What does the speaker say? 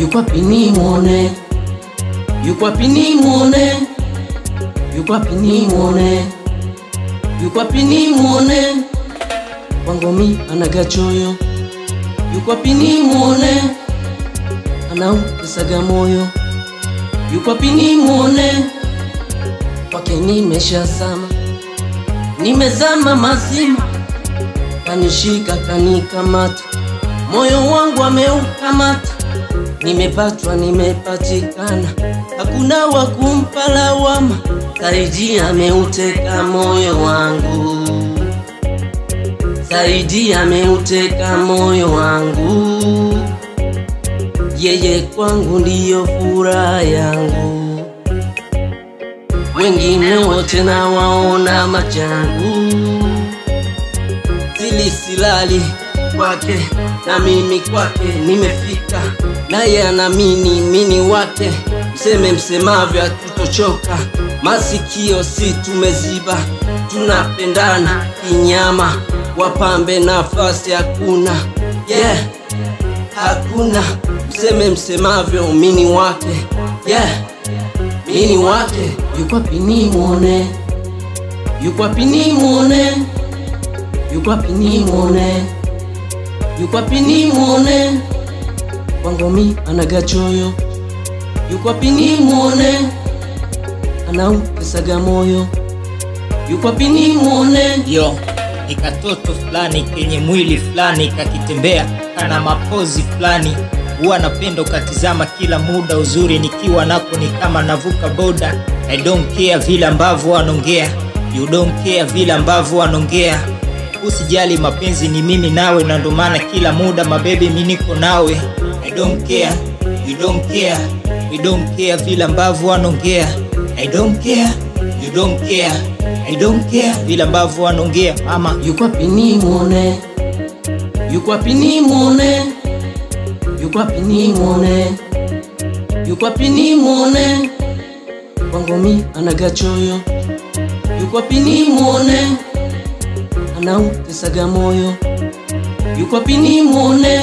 Yuko wapi nimuone? Yuko wapi nimuone? Yuko wapi nimuone? Yuko wapi nimuone? Kwangu mi anagachoyo. Yuko wapi nimuone? Anaukisaga moyo. Yuko wapi nimuone? Kwake nimeshazama, nimezama mazima. Kanishika kanikamata, moyo wangu ameukamata. Nimepatwa nimepatikana, hakuna wa kumpa lawama. Zaidi ameuteka moyo wangu, zaidi ameuteka moyo wangu. Yeye kwangu ndiyo furaha yangu, wengine wote na waona machangu. Silali kwake na mimi kwake nimefika, naye anamini mini wake. Mseme msemavyo hatutochoka, masikio si tumeziba. Tunapendana kinyama, wapambe nafasi hakuna. Yeah, hakuna. Mseme msemavyo mini wake. Yeah, mini wake. Yuko wapi nimuone? Yuko wapi nimuone? Yuko wapi nimuone? Yuko wapi nimuone? Kwangu mi anagachoyo. Yuko wapi nimuone? Anaukisaga moyo. Yuko wapi nimuone? Yo, nikatoto fulani kenye mwili fulani kakitembea kana mapozi fulani. Huwa napenda ukatizama kila muda, uzuri nikiwa nako ni kama navuka boda. I don't care vile ambavyo wanongea, you don't care vile ambavyo wanongea. Usijali mapenzi ni mimi nawe, na ndo maana kila muda mabebi mimi niko nawe. I don't care, you don't care, we don't care vile ambavyo wanongea. I don't care, you don't care, I don't care vile ambavyo wanongea mama. Yuko wapi nimuone? Yuko wapi nimuone? Yuko wapi nimuone? Yuko wapi nimuone? Kwangu mi anagachoyo. Yuko wapi nimuone? Anaukisaga moyo. Yuko wapi nimuone?